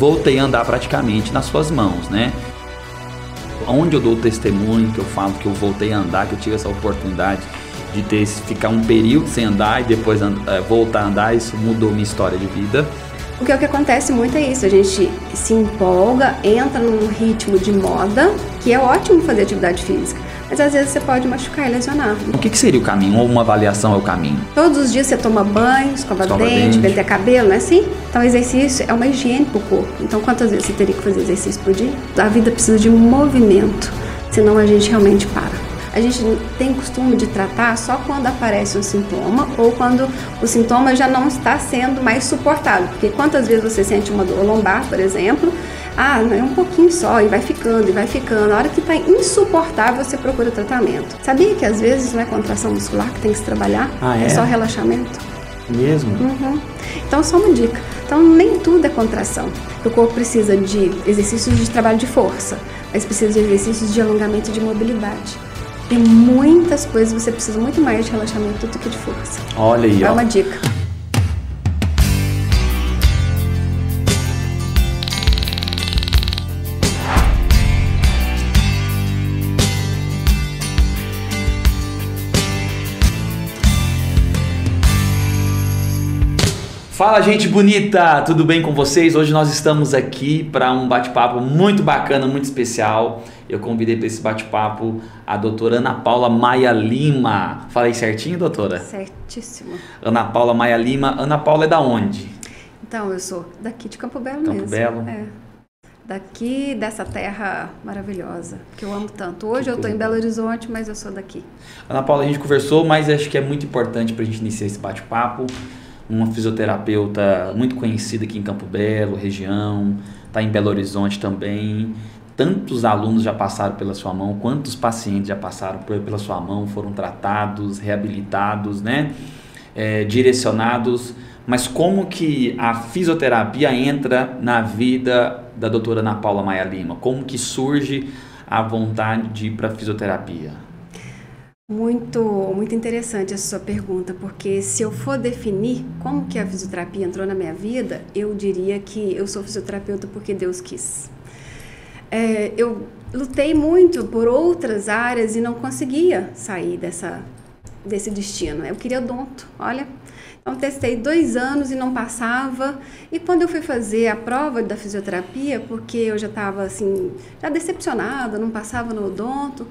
voltei a andar praticamente nas suas mãos, né? Onde eu dou testemunho, que eu falo que eu voltei a andar, que eu tive essa oportunidade de ficar um período sem andar e depois voltar a andar, isso mudou minha história de vida. Porque o que acontece muito é isso, a gente se empolga, entra num ritmo de moda, que é ótimo fazer atividade física, mas às vezes você pode machucar e lesionar. O que seria o caminho? Ou uma avaliação é o caminho? Todos os dias você toma banho, escova dente, penteia cabelo, não é assim? Então exercício é uma higiene para o corpo. Então quantas vezes você teria que fazer exercício por dia? A vida precisa de movimento, senão a gente realmente para. A gente tem costume de tratar só quando aparece um sintoma ou quando o sintoma já não está sendo mais suportável. Porque quantas vezes você sente uma dor lombar, por exemplo, é um pouquinho só e vai ficando e vai ficando. A hora que está insuportável, você procura tratamento. Sabia que às vezes não é contração muscular que tem que se trabalhar? É só relaxamento. Mesmo? Uhum. Então, só uma dica. Então, nem tudo é contração. O corpo precisa de exercícios de trabalho de força, mas precisa de exercícios de alongamento e de mobilidade. Tem muitas coisas, você precisa muito mais de relaxamento do que de força. Olha aí, ó. É uma dica. Fala, gente bonita! Tudo bem com vocês? Hoje nós estamos aqui para um bate-papo muito bacana, muito especial. Eu convidei para esse bate-papo a doutora Ana Paula Maia Lima. Falei certinho, doutora? Certíssimo. Ana Paula Maia Lima. Ana Paula é da onde? Então, eu sou daqui de Campo Belo mesmo. Campo Belo? É. Daqui, dessa terra maravilhosa, que eu amo tanto. Hoje eu estou em Belo Horizonte, mas eu sou daqui. Ana Paula, a gente conversou, mas acho que é muito importante para a gente iniciar esse bate-papo. Uma fisioterapeuta muito conhecida aqui em Campo Belo, região, está em Belo Horizonte também. Tantos alunos já passaram pela sua mão, quantos pacientes já passaram pela sua mão, foram tratados, reabilitados, né? Direcionados. Mas como que a fisioterapia entra na vida da doutora Ana Paula Maia Lima? Como que surge a vontade de ir para a fisioterapia? Muito interessante essa sua pergunta, porque se eu for definir como que a fisioterapia entrou na minha vida, eu diria que eu sou fisioterapeuta porque Deus quis. Eu lutei muito por outras áreas e não conseguia sair desse destino. Eu queria odonto, olha. Então testei 2 anos e não passava. E quando eu fui fazer a prova da fisioterapia, porque eu já estava assim, já decepcionada, não passava no odonto.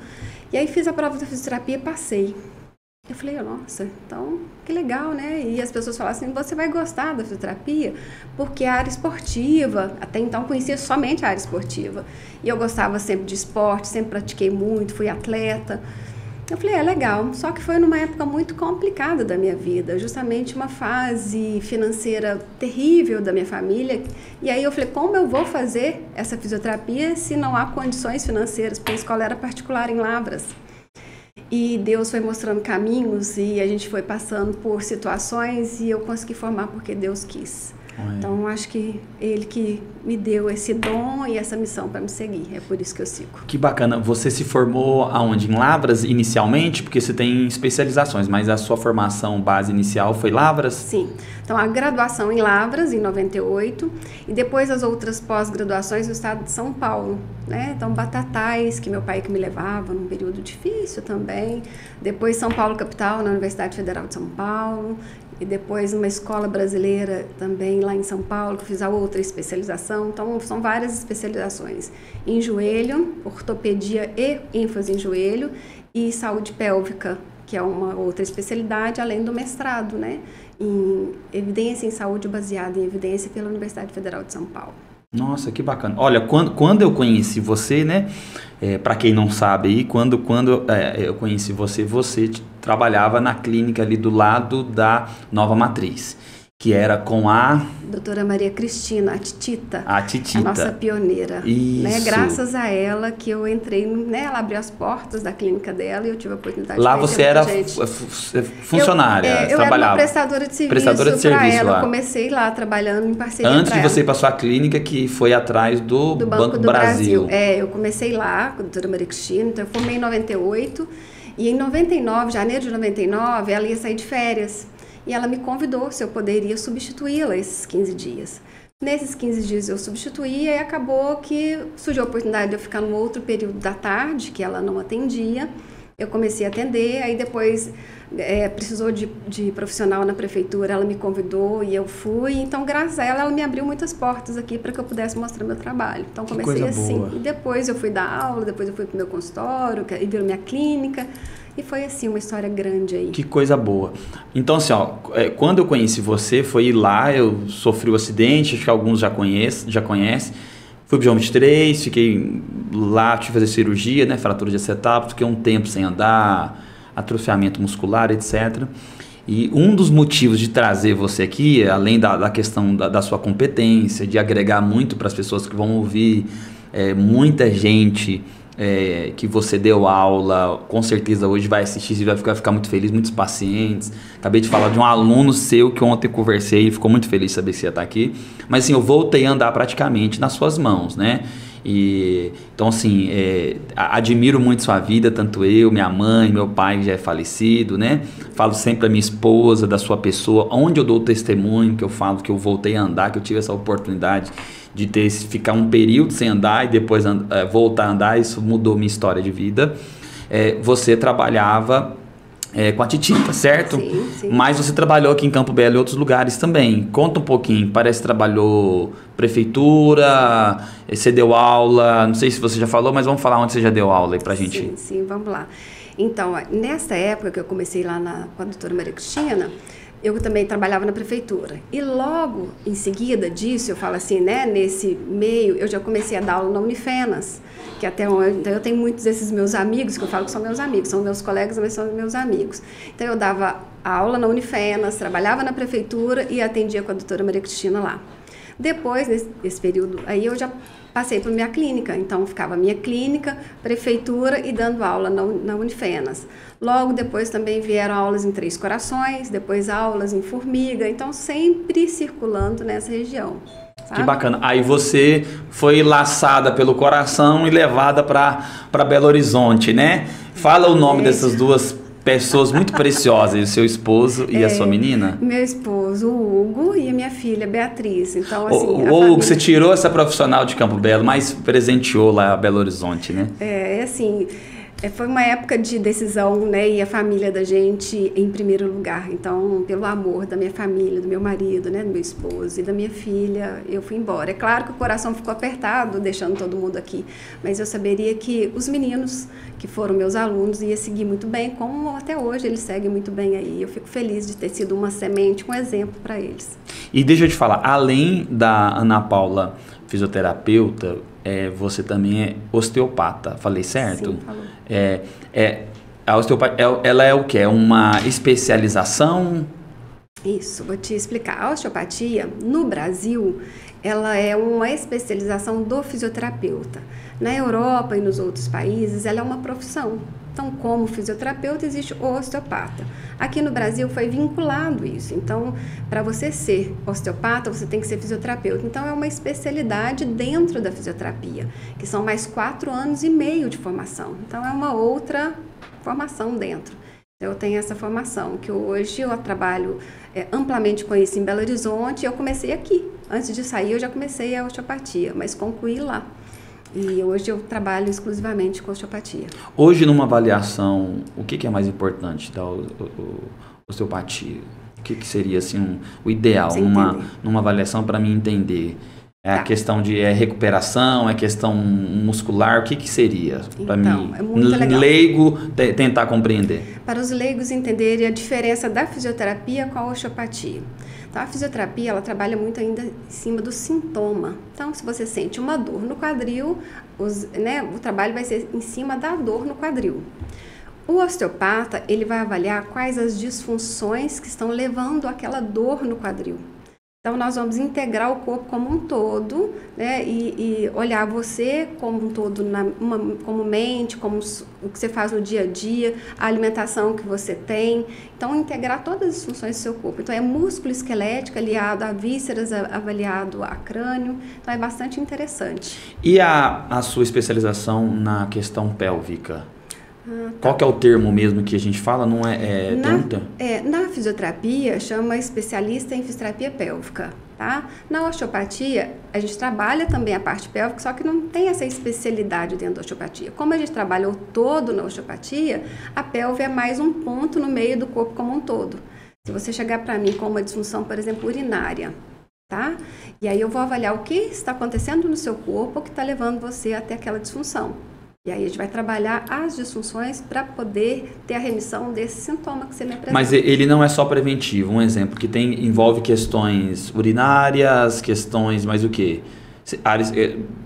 E aí fiz a prova da fisioterapia e passei. Eu falei, nossa, então que legal, né? E as pessoas falavam assim, você vai gostar da fisioterapia porque a área esportiva, até então conhecia somente a área esportiva. E eu gostava sempre de esporte, sempre pratiquei muito, fui atleta. Eu falei, legal, só que foi numa época muito complicada da minha vida, justamente uma fase financeira terrível da minha família. E aí eu falei, como eu vou fazer essa fisioterapia se não há condições financeiras? Porque a escola era particular em Lavras. E Deus foi mostrando caminhos e a gente foi passando por situações e eu consegui formar porque Deus quis. Então, acho que Ele que me deu esse dom e essa missão para me seguir. É por isso que eu sigo. Que bacana. Você se formou aonde? Em Lavras inicialmente? Porque você tem especializações, mas a sua formação base inicial foi Lavras? Sim. Então, a graduação em Lavras, em 98, e depois as outras pós-graduações no estado de São Paulo, né? Então, Batatais, que meu pai que me levava num período difícil também. Depois, São Paulo capital, na Universidade Federal de São Paulo. E depois uma escola brasileira também lá em São Paulo, que fiz a outra especialização. Então, são várias especializações em joelho, ortopedia e ênfase em joelho, e saúde pélvica, que é uma outra especialidade, além do mestrado, né? Em evidência em saúde baseada em evidência pela Universidade Federal de São Paulo. Nossa, que bacana. Olha, quando eu conheci você, né? Para quem não sabe aí, quando eu conheci você trabalhava na clínica ali do lado da Nova Matriz, que era com a... Doutora Maria Cristina, a Titita. A Titita. A nossa pioneira. Isso. Né? Graças a ela que eu entrei, né? Ela abriu as portas da clínica dela e eu tive a oportunidade lá de você era funcionária, eu trabalhava. era uma prestadora de serviço para ela. Lá. Eu comecei lá trabalhando em parceria antes de você ir para sua clínica, que foi atrás do Banco do Brasil. Eu comecei lá com a doutora Maria Cristina, então eu formei em 98 e em 99, janeiro de 99, ela ia sair de férias. E ela me convidou se eu poderia substituí-la esses 15 dias. Nesses 15 dias eu substituí e acabou que surgiu a oportunidade de eu ficar no outro período da tarde, que ela não atendia. Eu comecei a atender, aí depois precisou de profissional na prefeitura, ela me convidou e eu fui. Então, graças a ela me abriu muitas portas aqui para que eu pudesse mostrar meu trabalho. Então, comecei assim. Boa. E depois eu fui dar aula, depois eu fui para o meu consultório, e virou minha clínica. E foi assim, uma história grande aí. Que coisa boa. Então, assim, ó, quando eu conheci você, foi lá, eu sofri o acidente, acho que alguns já conhecem. Fui pro João 23, fiquei lá, tive que fazer cirurgia, né, fratura de acetábulo, fiquei um tempo sem andar, atrofiamento muscular, etc. E um dos motivos de trazer você aqui, além da questão da sua competência, de agregar muito para as pessoas que vão ouvir, muita gente que você deu aula, com certeza hoje vai assistir e vai ficar muito feliz, muitos pacientes. Acabei de falar de um aluno seu que ontem conversei e ficou muito feliz de saber que você ia estar aqui. Mas assim, eu voltei a andar praticamente nas suas mãos, né? Então assim, admiro muito sua vida, tanto eu, minha mãe, meu pai que já é falecido, né? Falo sempre a minha esposa, da sua pessoa, onde eu dou testemunho, que eu falo que eu voltei a andar, que eu tive essa oportunidade de ficar um período sem andar e depois voltar a andar. Isso mudou minha história de vida. Você trabalhava com a Titita, certo? Sim, sim. Mas você trabalhou aqui em Campo Belo e outros lugares também. Conta um pouquinho, parece que trabalhou prefeitura, você deu aula, não sei se você já falou, mas vamos falar onde você já deu aula aí pra gente. Sim, vamos lá. Então, nessa época que eu comecei lá com a doutora Maria Cristina, eu também trabalhava na prefeitura. E logo em seguida disso, eu falo assim, né, nesse meio, eu já comecei a dar aula na Unifenas, que até hoje, então eu tenho muitos desses meus amigos, que eu falo que são meus amigos, são meus colegas, mas são meus amigos. Então eu dava aula na Unifenas, trabalhava na prefeitura e atendia com a doutora Maria Cristina lá. Depois, nesse período, aí eu já passei para minha clínica, então ficava minha clínica, prefeitura e dando aula na Unifenas. Logo depois também vieram aulas em Três Corações, depois aulas em Formiga, então sempre circulando nessa região. Sabe? Que bacana. Aí você foi laçada pelo coração e levada para Belo Horizonte, né? Fala o nome dessas duas pessoas muito preciosas, o seu esposo e a sua menina? Meu esposo, o Hugo, e a minha filha, Beatriz. Então, assim, Hugo, família... você tirou essa profissional de Campo Belo, mas presenteou lá a Belo Horizonte, né? Assim, foi uma época de decisão, né? E a família da gente em primeiro lugar. Então, pelo amor da minha família, do meu marido, né? Do meu esposo e da minha filha, eu fui embora. É claro que o coração ficou apertado, deixando todo mundo aqui. Mas eu saberia que os meninos, que foram meus alunos, ia seguir muito bem, como até hoje eles seguem muito bem aí. Eu fico feliz de ter sido uma semente, um exemplo para eles. E deixa eu te falar, além da Ana Paula, fisioterapeuta, você também é osteopata, falei certo? Sim, falou. A osteopatia, ela é o quê? É uma especialização? Isso, vou te explicar. A osteopatia, no Brasil, ela é uma especialização do fisioterapeuta. Na Europa e nos outros países, ela é uma profissão. Então, como fisioterapeuta, existe o osteopata. Aqui no Brasil foi vinculado isso. Então, para você ser osteopata, você tem que ser fisioterapeuta. Então, é uma especialidade dentro da fisioterapia, que são mais 4 anos e meio de formação. Então, é uma outra formação dentro. Eu tenho essa formação, que hoje eu trabalho amplamente com isso em Belo Horizonte. Eu comecei aqui. Antes de sair, eu já comecei a osteopatia, mas concluí lá. E hoje eu trabalho exclusivamente com osteopatia. Hoje, numa avaliação, o que é mais importante da osteopatia? O que seria assim, o ideal numa avaliação para mim entender? A questão de recuperação, é questão muscular, o que seria para mim, é muito legal. Leigo, tentar compreender? Para os leigos entenderem a diferença da fisioterapia com a osteopatia. Então, a fisioterapia, ela trabalha muito ainda em cima do sintoma. Então, se você sente uma dor no quadril, o trabalho vai ser em cima da dor no quadril. O osteopata, ele vai avaliar quais as disfunções que estão levando àquela dor no quadril. Então, nós vamos integrar o corpo como um todo, né, e olhar você como um todo, como mente, como o que você faz no dia a dia, a alimentação que você tem. Então, integrar todas as funções do seu corpo. Então, é músculo esquelético aliado a vísceras, avaliado a crânio. Então, é bastante interessante. E a sua especialização na questão pélvica? Qual que é o termo mesmo que a gente fala? Não é na fisioterapia, chama especialista em fisioterapia pélvica. tá? Na osteopatia, a gente trabalha também a parte pélvica, só que não tem essa especialidade dentro da osteopatia. Como a gente trabalha o todo na osteopatia, a pelve é mais um ponto no meio do corpo como um todo. Se você chegar para mim com uma disfunção, por exemplo, urinária, tá? E aí eu vou avaliar o que está acontecendo no seu corpo que está levando você até aquela disfunção. E aí a gente vai trabalhar as disfunções para poder ter a remissão desse sintoma que você me apresentou. Mas ele não é só preventivo. Um exemplo que envolve questões urinárias, questões, mais o quê? Áreas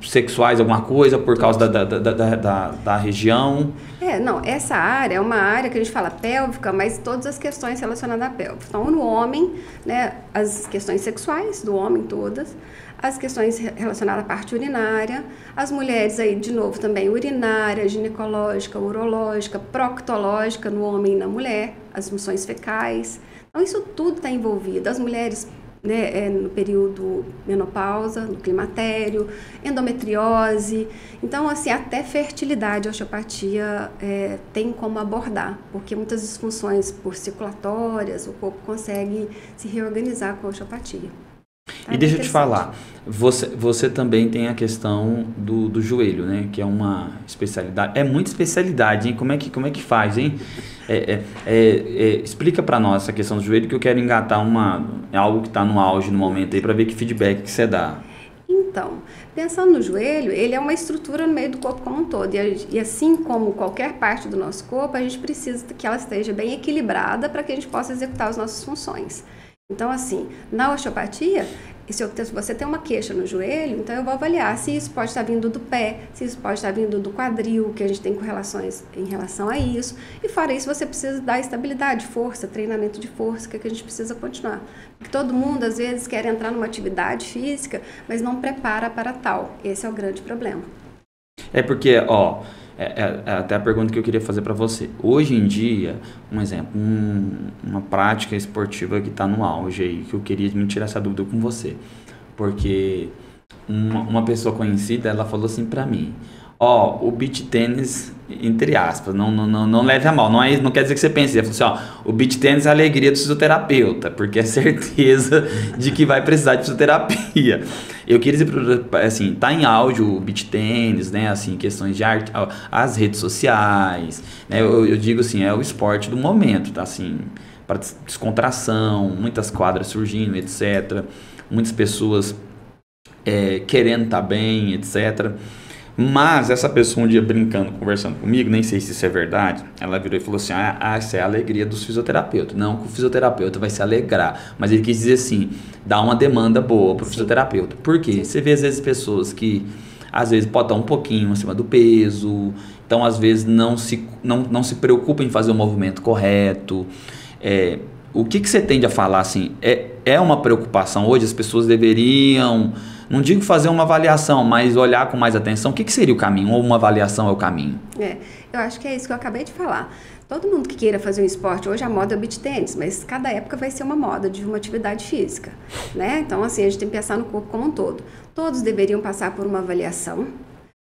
sexuais, alguma coisa, por causa da região? Não, essa área é uma área que a gente fala pélvica, mas todas as questões relacionadas à pelve. Então, no homem, né, as questões sexuais do homem todas, as questões relacionadas à parte urinária, as mulheres aí, de novo, também urinária, ginecológica, urológica, proctológica no homem e na mulher, as funções fecais. Então, isso tudo está envolvido. As mulheres, né, no período menopausa, no climatério, endometriose. Então, assim, até fertilidade, a osteopatia tem como abordar, porque muitas disfunções por circulatórias, o corpo consegue se reorganizar com a osteopatia. E deixa eu te falar, você também tem a questão do joelho, né? Que é uma especialidade. É muita especialidade, hein? Como é que faz, hein? Explica para nós essa questão do joelho, que eu quero engatar algo que está no auge no momento aí, para ver que feedback que você dá. Então, pensando no joelho, ele é uma estrutura no meio do corpo como um todo. E assim como qualquer parte do nosso corpo, a gente precisa que ela esteja bem equilibrada para que a gente possa executar as nossas funções. Então, assim, na osteopatia, se você tem uma queixa no joelho, então eu vou avaliar se isso pode estar vindo do pé, se isso pode estar vindo do quadril, que a gente tem correlações em relação a isso. E fora isso, você precisa dar estabilidade, força, treinamento de força, que a gente precisa continuar. Porque todo mundo, às vezes, quer entrar numa atividade física, mas não prepara para tal. Esse é o grande problema. Porque, até a pergunta que eu queria fazer para você. Hoje em dia, um exemplo, uma prática esportiva que está no auge aí, que eu queria me tirar essa dúvida com você. Porque uma pessoa conhecida, ela falou assim para mim, o beach tênis, entre aspas, não leve a mal, não quer dizer que você pense, ela falou assim, o beach tênis é a alegria do fisioterapeuta, porque é certeza de que vai precisar de fisioterapia. Eu queria dizer, assim, tá em áudio o beach tênis, né, assim, questões de arte, as redes sociais, né, eu digo assim, é o esporte do momento, tá, assim, para descontração, muitas quadras surgindo, etc, muitas pessoas querendo estar bem, etc. Mas essa pessoa um dia brincando, conversando comigo, nem sei se isso é verdade, ela virou e falou assim, essa é a alegria dos fisioterapeutas. Não que o fisioterapeuta vai se alegrar, mas ele quis dizer assim, dá uma demanda boa pro fisioterapeuta. Por quê? Você vê às vezes pessoas que às vezes podem estar um pouquinho acima do peso, então às vezes não se preocupa em fazer o movimento correto. O que você tende a falar assim, é uma preocupação hoje, as pessoas deveriam, não digo fazer uma avaliação, mas olhar com mais atenção, o que seria o caminho, ou uma avaliação é o caminho? Eu acho que é isso que eu acabei de falar. Todo mundo que queira fazer um esporte, hoje a moda é o beach tênis, mas cada época vai ser uma moda de uma atividade física, né? Então, assim, a gente tem que pensar no corpo como um todo. Todos deveriam passar por uma avaliação,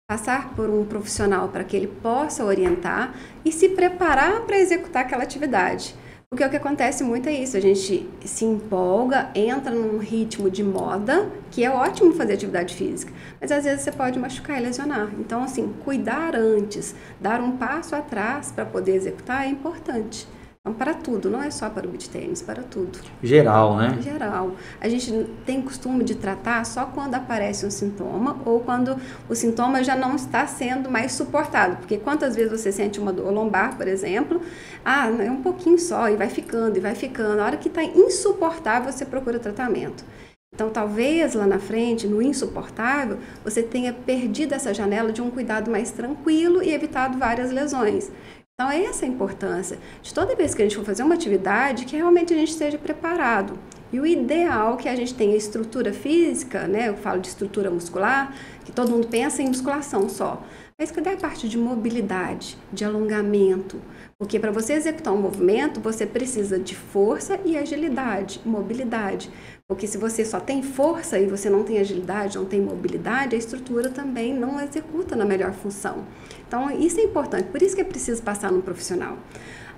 passar por um profissional para que ele possa orientar e se preparar para executar aquela atividade. Porque o que acontece muito é isso, a gente se empolga, entra num ritmo de moda, que é ótimo fazer atividade física, mas às vezes você pode machucar e lesionar. Então, assim, cuidar antes, dar um passo atrás para poder executar é importante. Então, para tudo, não é só para o beach tênis, para tudo. Geral, né? Geral. A gente tem costume de tratar só quando aparece um sintoma ou quando o sintoma já não está sendo mais suportado. Porque quantas vezes você sente uma dor lombar, por exemplo, é um pouquinho só e vai ficando, e vai ficando. A hora que está insuportável, você procura tratamento. Então, talvez lá na frente, no insuportável, você tenha perdido essa janela de um cuidado mais tranquilo e evitado várias lesões. Então, essa é a importância de toda vez que a gente for fazer uma atividade, que realmente a gente esteja preparado. E o ideal é que a gente tenha estrutura física, né? Eu falo de estrutura muscular, que todo mundo pensa em musculação só. Mas cadê a parte de mobilidade, de alongamento? Porque para você executar um movimento, você precisa de força e agilidade, mobilidade. Porque se você só tem força e você não tem agilidade, não tem mobilidade, a estrutura também não executa na melhor função. Então, isso é importante, por isso que é preciso passar num profissional.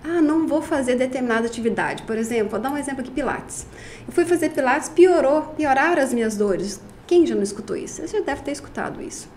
Ah, não vou fazer determinada atividade. Por exemplo, vou dar um exemplo aqui, Pilates. Eu fui fazer Pilates, pioraram as minhas dores. Quem já não escutou isso? Você já deve ter escutado isso.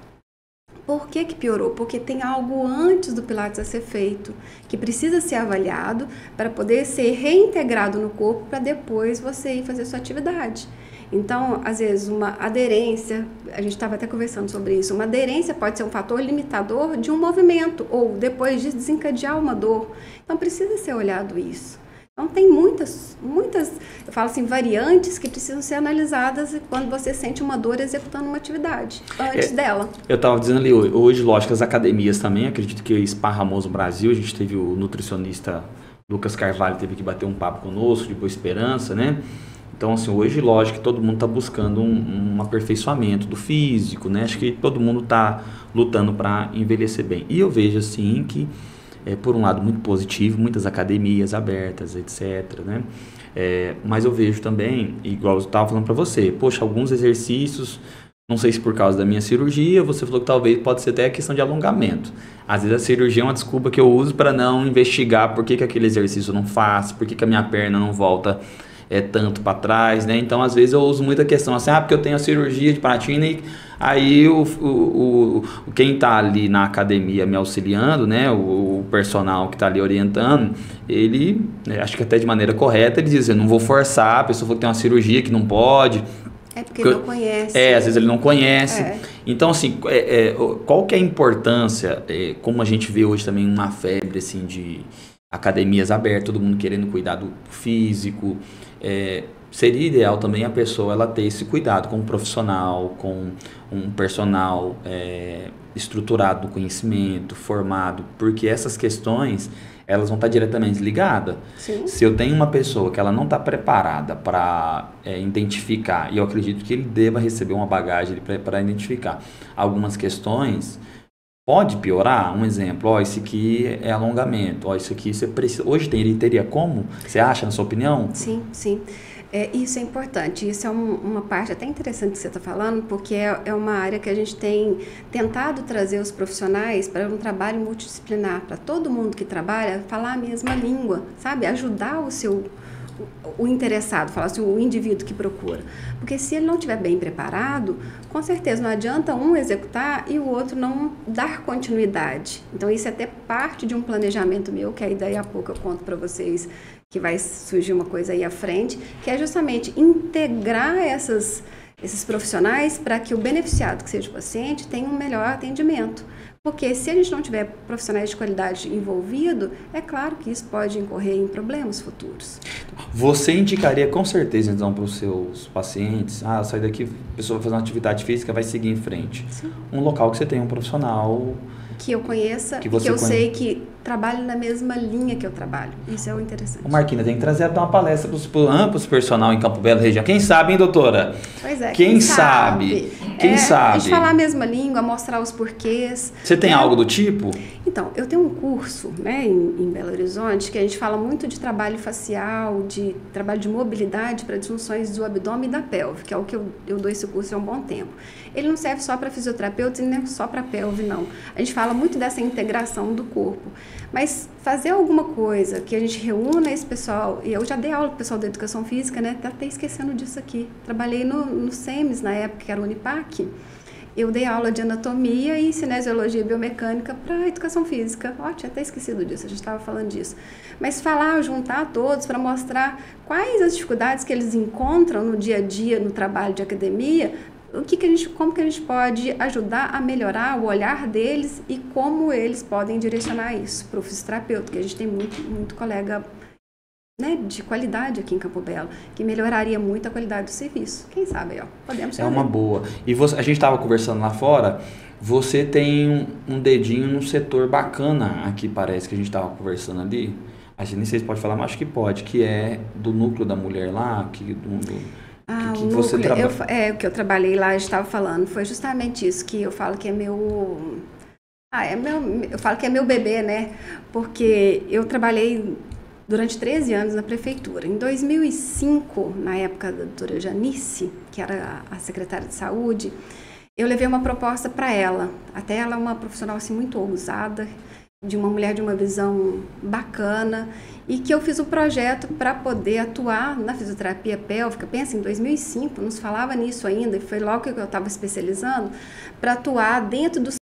Por que piorou? Porque tem algo antes do Pilates a ser feito, que precisa ser avaliado para poder ser reintegrado no corpo para depois você ir fazer sua atividade. Então, às vezes, uma aderência, a gente estava até conversando sobre isso, uma aderência pode ser um fator limitador de um movimento, ou depois de desencadear uma dor. Então, precisa ser olhado isso. Então, tem muitas, eu falo assim, variantes que precisam ser analisadas quando você sente uma dor executando uma atividade, antes dela. Eu estava dizendo ali, hoje, lógico, as academias também, acredito que esparramou no Brasil, a gente teve o nutricionista Lucas Carvalho, teve que bater um papo conosco, de Boa Esperança, né? Então, assim, hoje, lógico que todo mundo está buscando um aperfeiçoamento do físico, né? Acho que todo mundo está lutando para envelhecer bem. E eu vejo, assim, que, por um lado, muito positivo, muitas academias abertas, etc., né? Mas eu vejo também, igual eu estava falando para você, poxa, alguns exercícios, não sei se por causa da minha cirurgia, você falou que talvez pode ser até questão de alongamento. Às vezes a cirurgia é uma desculpa que eu uso para não investigar por que aquele exercício eu não faço, por que a minha perna não volta tanto para trás, né? Então, às vezes eu uso muita questão assim, porque eu tenho a cirurgia de Paratina e aí quem está ali na academia me auxiliando, né? O personal que está ali orientando, ele, acho que até de maneira correta, ele diz, eu não vou forçar, a pessoa falou que tem uma cirurgia que não pode. É porque ele não conhece. Às vezes ele não conhece. Então, assim, qual que é a importância, como a gente vê hoje também uma febre, assim, de academias abertas, todo mundo querendo cuidar do físico, seria ideal também a pessoa ela ter esse cuidado com um profissional, com um personal estruturado no conhecimento, formado, porque essas questões elas vão estar diretamente ligadas. Sim. Se eu tenho uma pessoa que ela não está preparada para identificar, e eu acredito que ele deva receber uma bagagem para identificar algumas questões, pode piorar. Um exemplo, isso aqui é alongamento, isso aqui você precisa. Hoje ele teria como? Você acha, na sua opinião? Sim, sim. Isso é importante, isso é uma parte até interessante que você está falando, porque é uma área que a gente tem tentado trazer os profissionais para um trabalho multidisciplinar, para todo mundo que trabalha falar a mesma língua, sabe? Ajudar o interessado, falar assim, o indivíduo que procura. Porque se ele não estiver bem preparado, com certeza não adianta um executar e o outro não dar continuidade. Então, isso é até parte de um planejamento meu, que aí daí a pouco eu conto para vocês que vai surgir uma coisa aí à frente, que é justamente integrar esses profissionais para que o beneficiado, que seja o paciente, tenha um melhor atendimento. Porque se a gente não tiver profissionais de qualidade envolvido, é claro que isso pode incorrer em problemas futuros. Você indicaria com certeza, então, para os seus pacientes, sai daqui, a pessoa vai fazer uma atividade física, vai seguir em frente. Sim. Um local que você tenha um profissional que eu conheça, que eu sei que trabalhe na mesma linha que eu trabalho. Isso é o interessante. O Marquina tem que trazer uma palestra para os personal em Campo Belo, região. Quem sabe, hein, doutora? Pois é. Quem sabe? Quem sabe? A gente falar a mesma língua, mostrar os porquês. Você tem algo do tipo? Então, eu tenho um curso, né, em Belo Horizonte, que a gente fala muito de trabalho facial, de trabalho de mobilidade para disfunções do abdômen e da pelve, que é o que eu dou esse curso há um bom tempo. Ele não serve só para fisioterapeutas e nem só para pelve, não. A gente fala muito dessa integração do corpo. Mas fazer alguma coisa que a gente reúna esse pessoal, e eu já dei aula para o pessoal da educação física, né? Tá até esquecendo disso aqui. Trabalhei no SEMES na época, que era o Unipac. Eu dei aula de anatomia e cinesiologia biomecânica para educação física. Tinha até esquecido disso, a gente estava falando disso. Mas juntar todos para mostrar quais as dificuldades que eles encontram no dia a dia, no trabalho de academia, como que a gente pode ajudar a melhorar o olhar deles e como eles podem direcionar isso para o fisioterapeuta, que a gente tem muito colega, né, de qualidade aqui em Campo Belo, que melhoraria muito a qualidade do serviço. Quem sabe, podemos fazer. É uma boa. E a gente estava conversando lá fora, você tem um dedinho num setor bacana aqui, parece que a gente estava conversando ali. A gente nem sei se pode falar, mas acho que pode, que é do núcleo da mulher lá, o núcleo, o que eu trabalhei lá, a gente estava falando, foi justamente isso, que eu falo que é eu falo que é meu bebê, né? Porque eu trabalhei durante 13 anos na prefeitura. Em 2005, na época da doutora Janice, que era a secretária de saúde, eu levei uma proposta para ela. Até ela é uma profissional assim, muito ousada, de uma mulher de uma visão bacana, e que eu fiz um projeto para poder atuar na fisioterapia pélvica. Pensa, em 2005, não se falava nisso ainda, e foi logo que eu estava especializando, para atuar dentro do